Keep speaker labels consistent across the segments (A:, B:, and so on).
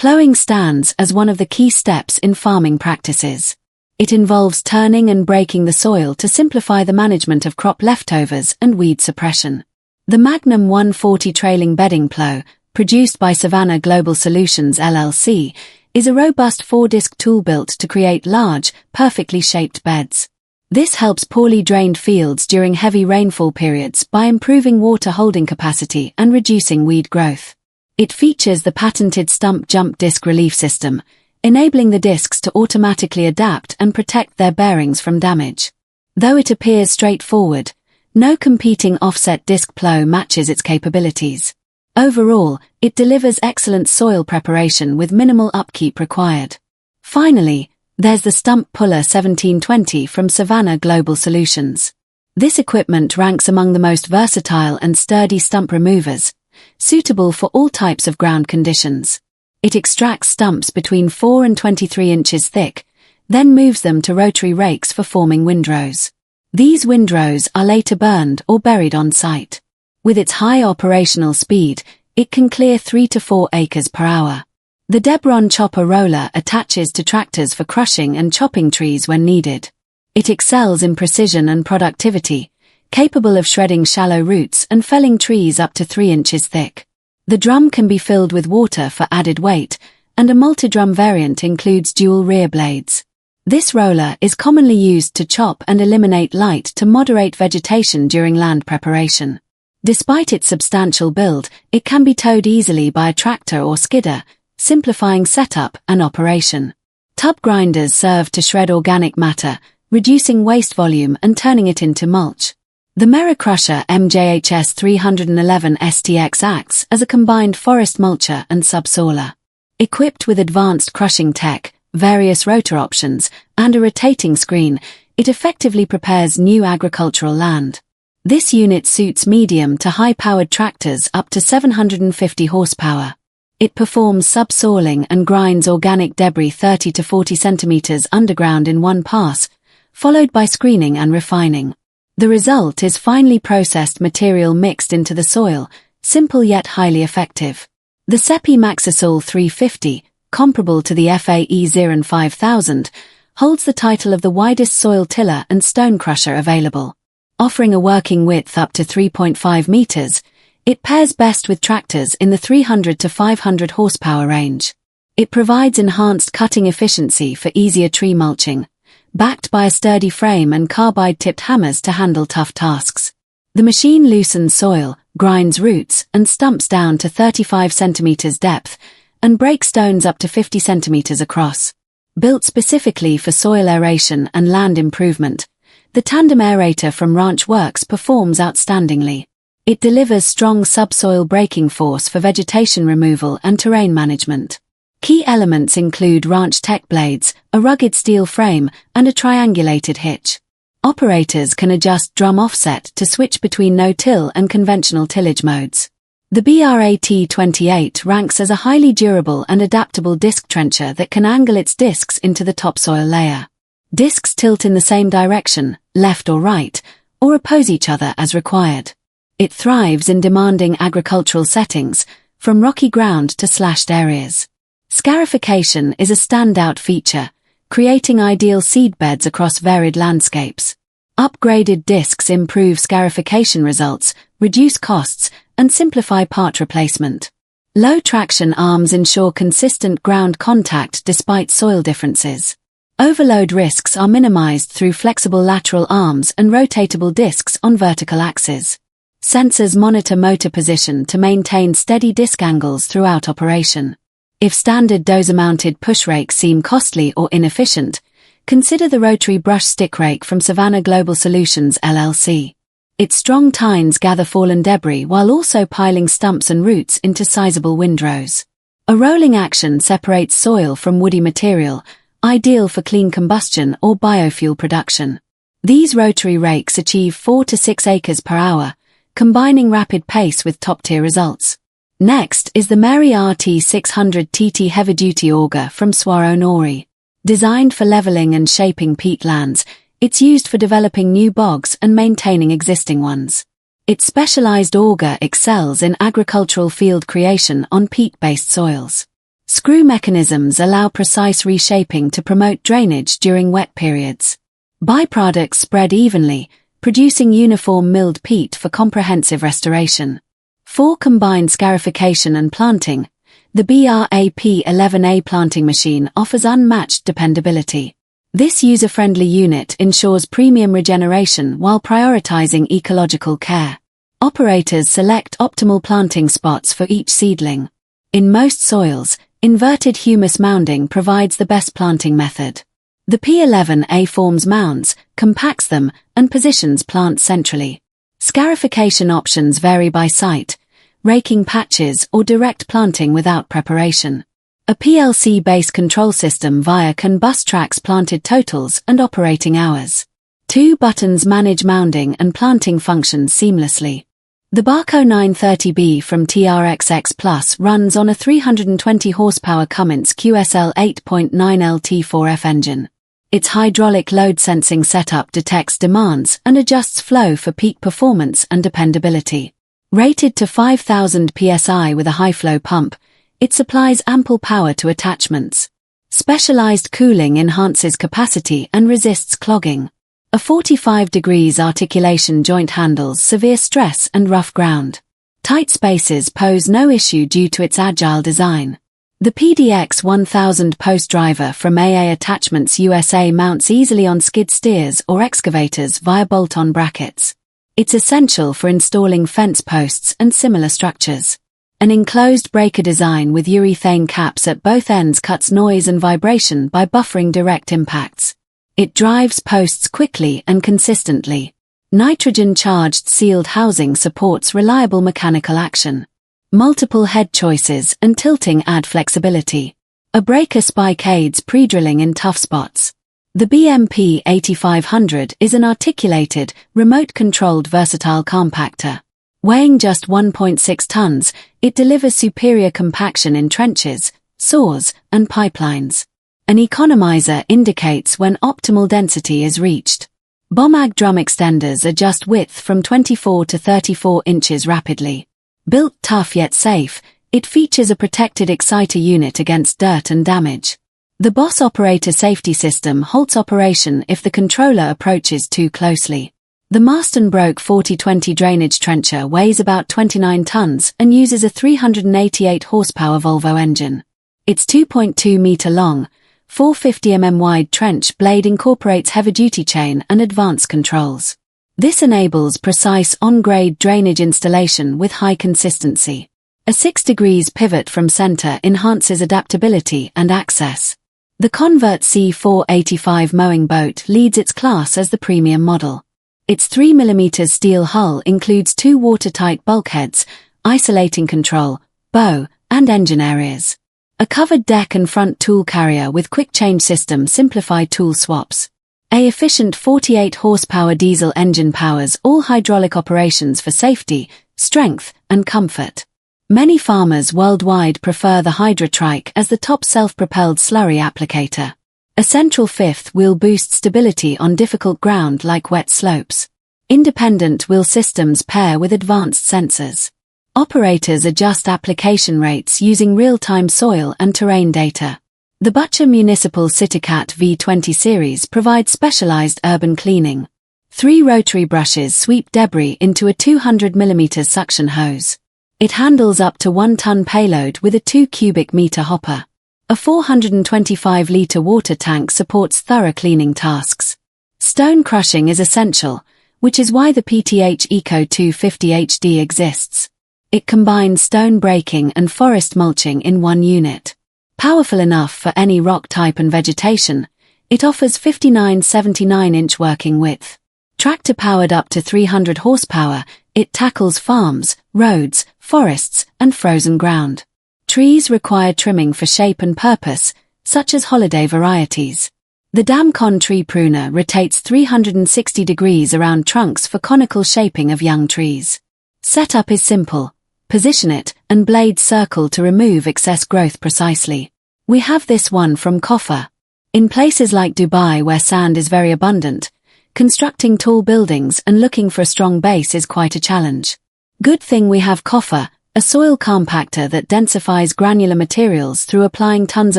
A: Ploughing stands as one of the key steps in farming practices. It involves turning and breaking the soil to simplify the management of crop leftovers and weed suppression. The Magnum 140 trailing bedding plough, produced by Savannah Global Solutions LLC, is a robust 4-disc tool built to create large, perfectly shaped beds. This helps poorly drained fields during heavy rainfall periods by improving water holding capacity and reducing weed growth. It features the patented stump jump disc relief system, enabling the discs to automatically adapt and protect their bearings from damage. Though it appears straightforward, no competing offset disc plough matches its capabilities. Overall, it delivers excellent soil preparation with minimal upkeep required. Finally, there's the Stump Puller 1720 from Savannah Global Solutions. This equipment ranks among the most versatile and sturdy stump removers, suitable for all types of ground conditions. It extracts stumps between 4 and 23 inches thick, then moves them to rotary rakes for forming windrows. These windrows are later burned or buried on site. With its high operational speed, it can clear 3 to 4 acres per hour. The Debron chopper roller attaches to tractors for crushing and chopping trees when needed. It excels in precision and productivity, capable of shredding shallow roots and felling trees up to 3 inches thick. The drum can be filled with water for added weight, and a multi-drum variant includes dual rear blades. This roller is commonly used to chop and eliminate light to moderate vegetation during land preparation. Despite its substantial build, it can be towed easily by a tractor or skidder, simplifying setup and operation. Tub grinders serve to shred organic matter, reducing waste volume and turning it into mulch. The Merra Crusher MJHS 311 STX acts as a combined forest mulcher and subsoiler. Equipped with advanced crushing tech, various rotor options, and a rotating screen, it effectively prepares new agricultural land. This unit suits medium to high-powered tractors up to 750 horsepower. It performs subsoiling and grinds organic debris 30 to 40 centimeters underground in one pass, followed by screening and refining. The result is finely processed material mixed into the soil, simple yet highly effective. The SEPI Maxisol 350, comparable to the FAE Xeron 5000, holds the title of the widest soil tiller and stone crusher available. Offering a working width up to 3.5 meters, it pairs best with tractors in the 300 to 500 horsepower range. It provides enhanced cutting efficiency for easier tree mulching, backed by a sturdy frame and carbide-tipped hammers to handle tough tasks. The machine loosens soil, grinds roots, and stumps down to 35 centimeters depth, and breaks stones up to 50 centimeters across. Built specifically for soil aeration and land improvement, the tandem aerator from Ranch Works performs outstandingly. It delivers strong subsoil braking force for vegetation removal and terrain management. Key elements include Ranch Tech blades, a rugged steel frame, and a triangulated hitch. Operators can adjust drum offset to switch between no-till and conventional tillage modes. The BRAT-28 ranks as a highly durable and adaptable disc trencher that can angle its discs into the topsoil layer. Discs tilt in the same direction, left or right, or oppose each other as required. It thrives in demanding agricultural settings, from rocky ground to slashed areas. Scarification is a standout feature, creating ideal seed beds across varied landscapes. Upgraded discs improve scarification results, reduce costs, and simplify part replacement. Low traction arms ensure consistent ground contact despite soil differences. Overload risks are minimized through flexible lateral arms and rotatable discs on vertical axes. Sensors monitor motor position to maintain steady disc angles throughout operation. If standard dozer-mounted push rakes seem costly or inefficient, consider the rotary brush stick rake from Savannah Global Solutions LLC. Its strong tines gather fallen debris while also piling stumps and roots into sizable windrows. A rolling action separates soil from woody material, ideal for clean combustion or biofuel production. These rotary rakes achieve 4 to 6 acres per hour, combining rapid pace with top-tier results. Next is the Merry RT600 TT heavy-duty auger from Swaronori. Designed for leveling and shaping peat lands, it's used for developing new bogs and maintaining existing ones. Its specialized auger excels in agricultural field creation on peat-based soils. Screw mechanisms allow precise reshaping to promote drainage during wet periods. Byproducts spread evenly, producing uniform milled peat for comprehensive restoration. For combined scarification and planting, the BRAP11A planting machine offers unmatched dependability. This user-friendly unit ensures premium regeneration while prioritizing ecological care. Operators select optimal planting spots for each seedling. In most soils, inverted humus mounding provides the best planting method. The P11A forms mounds, compacts them, and positions plants centrally. Scarification options vary by site, raking patches or direct planting without preparation. A PLC-based control system can bus tracks planted totals and operating hours. 2 buttons manage mounding and planting functions seamlessly. The Barco 930B from TRXX Plus runs on a 320 horsepower Cummins QSL 8.9 LT4F engine. Its hydraulic load sensing setup detects demands and adjusts flow for peak performance and dependability. Rated to 5,000 psi with a high-flow pump, it supplies ample power to attachments. Specialized cooling enhances capacity and resists clogging. A 45 degrees articulation joint handles severe stress and rough ground. Tight spaces pose no issue due to its agile design. The PDX 1000 post driver from AA Attachments USA mounts easily on skid steers or excavators via bolt-on brackets. It's essential for installing fence posts and similar structures. An enclosed breaker design with urethane caps at both ends cuts noise and vibration by buffering direct impacts. It drives posts quickly and consistently. Nitrogen-charged sealed housing supports reliable mechanical action. Multiple head choices and tilting add flexibility. A breaker spike aids pre-drilling in tough spots. The BMP 8500 is an articulated, remote-controlled versatile compactor. Weighing just 1.6 tons, it delivers superior compaction in trenches, saws, and pipelines. An economizer indicates when optimal density is reached. BOMAG drum extenders adjust width from 24 to 34 inches rapidly. Built tough yet safe, it features a protected exciter unit against dirt and damage. The BOSS operator safety system halts operation if the controller approaches too closely. The Marston Broke 4020 drainage trencher weighs about 29 tons and uses a 388 horsepower Volvo engine. Its 2.2 meter long, 450 mm wide trench blade incorporates heavy-duty chain and advanced controls. This enables precise on-grade drainage installation with high consistency. A 6 degrees pivot from center enhances adaptability and access. The Convert C485 mowing boat leads its class as the premium model. Its 3 mm steel hull includes 2 watertight bulkheads, isolating control, bow, and engine areas. A covered deck and front tool carrier with quick change system simplify tool swaps. A efficient 48 horsepower diesel engine powers all hydraulic operations for safety, strength, and comfort. Many farmers worldwide prefer the Hydra-Trike as the top self-propelled slurry applicator. A central fifth wheel boosts stability on difficult ground like wet slopes. Independent wheel systems pair with advanced sensors. Operators adjust application rates using real-time soil and terrain data. The Butcher Municipal CityCat V20 series provides specialized urban cleaning. 3 rotary brushes sweep debris into a 200 mm suction hose. It handles up to 1 ton payload with a 2 cubic meter hopper. A 425-liter water tank supports thorough cleaning tasks. Stone crushing is essential, which is why the PTH Eco 250 HD exists. It combines stone breaking and forest mulching in one unit. Powerful enough for any rock type and vegetation, it offers 59 79-inch working width. Tractor-powered up to 300 horsepower, it tackles farms, roads, forests, and frozen ground. Trees require trimming for shape and purpose, such as holiday varieties. The Damcon tree pruner rotates 360 degrees around trunks for conical shaping of young trees. Setup is simple. Position it, and blades circle to remove excess growth precisely. We have this one from Coffer. In places like Dubai where sand is very abundant, constructing tall buildings and looking for a strong base is quite a challenge. Good thing we have Coffer, a soil compactor that densifies granular materials through applying tons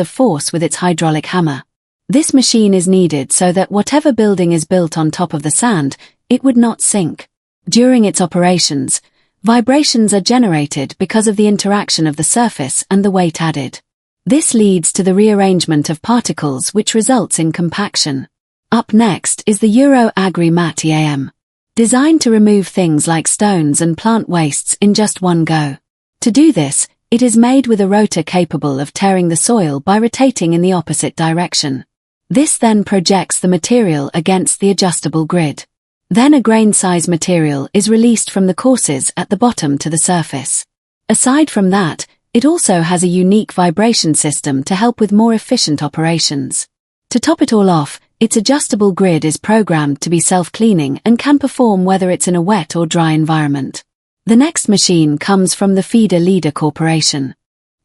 A: of force with its hydraulic hammer. This machine is needed so that whatever building is built on top of the sand, it would not sink. During its operations, vibrations are generated because of the interaction of the surface and the weight added. This leads to the rearrangement of particles, which results in compaction. Up next is the Euro Agri Mat EAM, designed to remove things like stones and plant wastes in just one go. To do this, it is made with a rotor capable of tearing the soil by rotating in the opposite direction. This then projects the material against the adjustable grid. Then a grain-size material is released from the courses at the bottom to the surface. Aside from that, it also has a unique vibration system to help with more efficient operations. To top it all off, its adjustable grid is programmed to be self-cleaning and can perform whether it's in a wet or dry environment. The next machine comes from the Feeder Leader Corporation.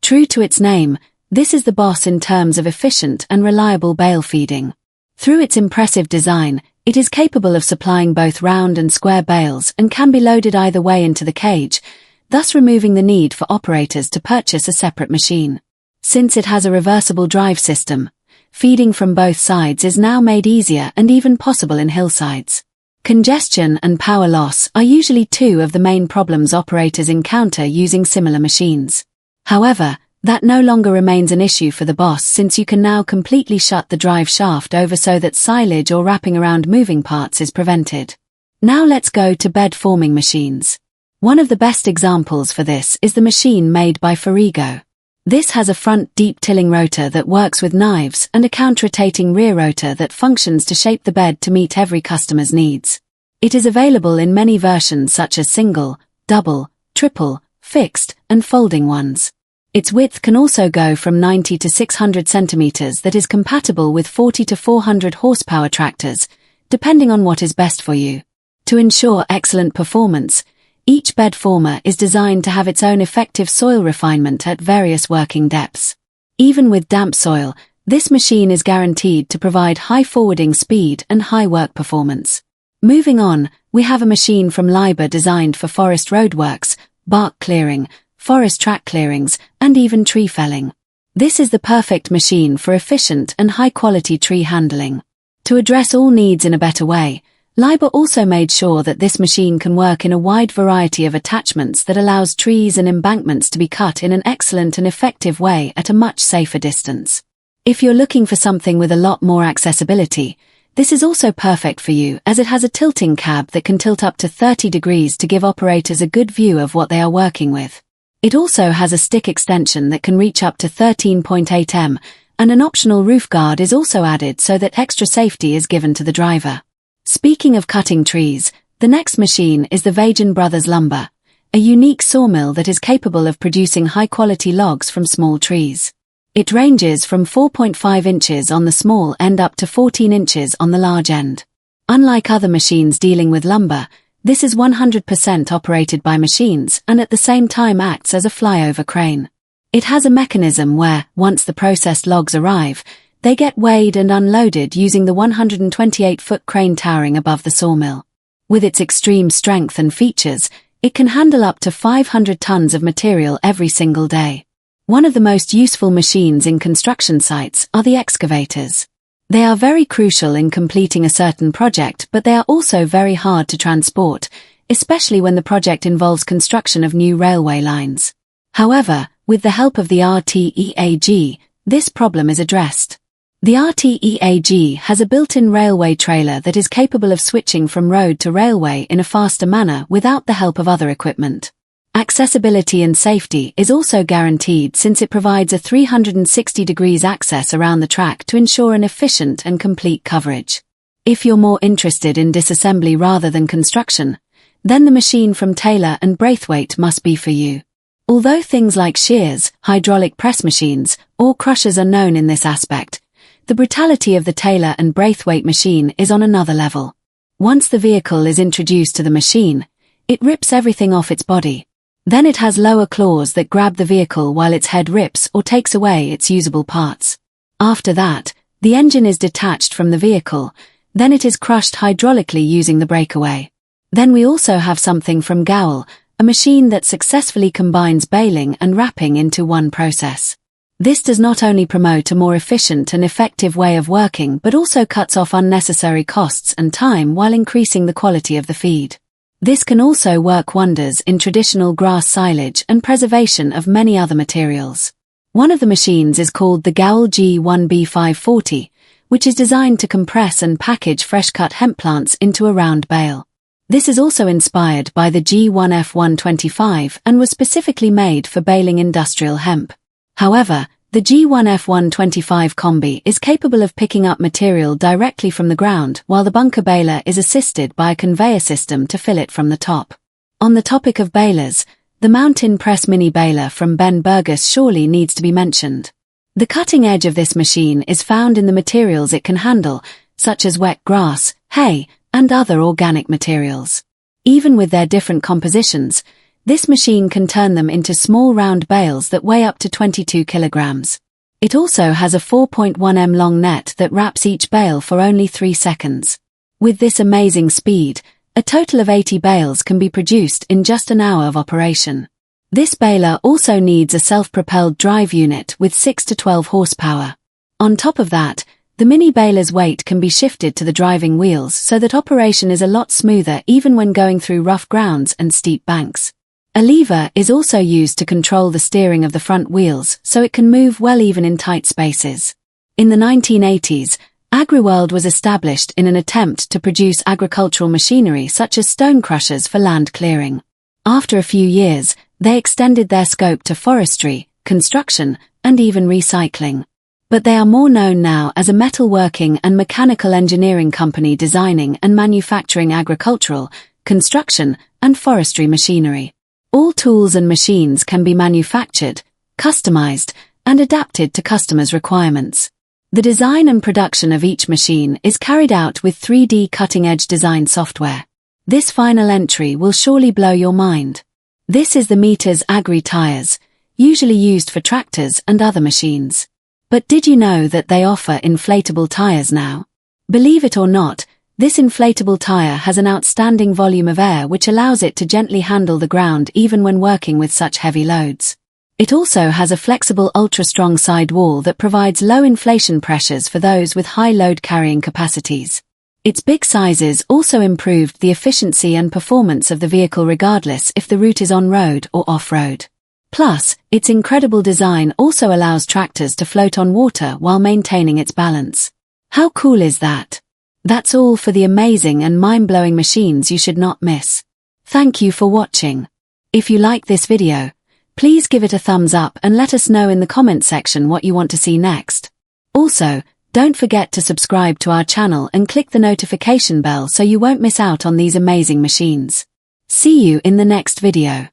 A: True to its name, this is the boss in terms of efficient and reliable bale feeding. Through its impressive design, it is capable of supplying both round and square bales and can be loaded either way into the cage, thus removing the need for operators to purchase a separate machine. Since it has a reversible drive system, feeding from both sides is now made easier and even possible in hillsides. Congestion and power loss are usually two of the main problems operators encounter using similar machines. However, that no longer remains an issue for the boss, since you can now completely shut the drive shaft over so that silage or wrapping around moving parts is prevented. Now let's go to bed forming machines. One of the best examples for this is the machine made by Forigo. This has a front deep tilling rotor that works with knives and a counter-rotating rear rotor that functions to shape the bed to meet every customer's needs. It is available in many versions such as single, double, triple, fixed, and folding ones. Its width can also go from 90 to 600 centimeters that is compatible with 40 to 400 horsepower tractors, depending on what is best for you. To ensure excellent performance, each bed former is designed to have its own effective soil refinement at various working depths. Even with damp soil, this machine is guaranteed to provide high forwarding speed and high work performance. Moving on, we have a machine from Liber designed for forest roadworks, bark clearing, forest track clearings, and even tree felling. This is the perfect machine for efficient and high-quality tree handling. To address all needs in a better way, Liber also made sure that this machine can work in a wide variety of attachments that allows trees and embankments to be cut in an excellent and effective way at a much safer distance. If you're looking for something with a lot more accessibility, this is also perfect for you, as it has a tilting cab that can tilt up to 30 degrees to give operators a good view of what they are working with. It also has a stick extension that can reach up to 13.8 m, and an optional roof guard is also added so that extra safety is given to the driver. Speaking of cutting trees, the next machine is the Vajan Brothers Lumber, a unique sawmill that is capable of producing high-quality logs from small trees. It ranges from 4.5 inches on the small end up to 14 inches on the large end. Unlike other machines dealing with lumber, this is 100% operated by machines and at the same time acts as a flyover crane. It has a mechanism where, once the processed logs arrive, they get weighed and unloaded using the 128-foot crane towering above the sawmill. With its extreme strength and features, it can handle up to 500 tons of material every single day. One of the most useful machines in construction sites are the excavators. They are very crucial in completing a certain project, but they are also very hard to transport, especially when the project involves construction of new railway lines. However, with the help of the RTEAG, this problem is addressed. The RTEAG has a built-in railway trailer that is capable of switching from road to railway in a faster manner without the help of other equipment. Accessibility and safety is also guaranteed since it provides a 360 degrees access around the track to ensure an efficient and complete coverage. If you're more interested in disassembly rather than construction, then the machine from Taylor and Braithwaite must be for you. Although things like shears, hydraulic press machines, or crushers are known in this aspect, the brutality of the Taylor and Braithwaite machine is on another level. Once the vehicle is introduced to the machine, it rips everything off its body. Then it has lower claws that grab the vehicle while its head rips or takes away its usable parts. After that, the engine is detached from the vehicle, then it is crushed hydraulically using the breakaway. Then we also have something from Gowell, a machine that successfully combines baling and wrapping into one process. This does not only promote a more efficient and effective way of working but also cuts off unnecessary costs and time while increasing the quality of the feed. This can also work wonders in traditional grass silage and preservation of many other materials. One of the machines is called the Gowl G1B540, which is designed to compress and package fresh-cut hemp plants into a round bale. This is also inspired by the G1F125 and was specifically made for baling industrial hemp. However, the G1F125 combi is capable of picking up material directly from the ground, while the bunker baler is assisted by a conveyor system to fill it from the top. On the topic of balers, the Mountain Press Mini Baler from Ben Burgess surely needs to be mentioned. The cutting edge of this machine is found in the materials it can handle, such as wet grass, hay, and other organic materials. Even with their different compositions, this machine can turn them into small round bales that weigh up to 22 kilograms. It also has a 4.1 m long net that wraps each bale for only 3 seconds. With this amazing speed, a total of 80 bales can be produced in just an hour of operation. This baler also needs a self-propelled drive unit with 6 to 12 horsepower. On top of that, the mini baler's weight can be shifted to the driving wheels so that operation is a lot smoother even when going through rough grounds and steep banks. A lever is also used to control the steering of the front wheels so it can move well even in tight spaces. In the 1980s, AgriWorld was established in an attempt to produce agricultural machinery such as stone crushers for land clearing. After a few years, they extended their scope to forestry, construction, and even recycling. But they are more known now as a metalworking and mechanical engineering company designing and manufacturing agricultural, construction, and forestry machinery. All tools and machines can be manufactured, customized, and adapted to customers' requirements. The design and production of each machine is carried out with 3D cutting-edge design software. This final entry will surely blow your mind. This is the Meters Agri tires, usually used for tractors and other machines. But did you know that they offer inflatable tires now? Believe it or not, this inflatable tire has an outstanding volume of air which allows it to gently handle the ground even when working with such heavy loads. It also has a flexible ultra-strong side wall that provides low inflation pressures for those with high load carrying capacities. Its big sizes also improved the efficiency and performance of the vehicle regardless if the route is on-road or off-road. Plus, its incredible design also allows tractors to float on water while maintaining its balance. How cool is that? That's all for the amazing and mind-blowing machines you should not miss. Thank you for watching. If you like this video, please give it a thumbs up and let us know in the comment section what you want to see next. Also, don't forget to subscribe to our channel and click the notification bell so you won't miss out on these amazing machines. See you in the next video.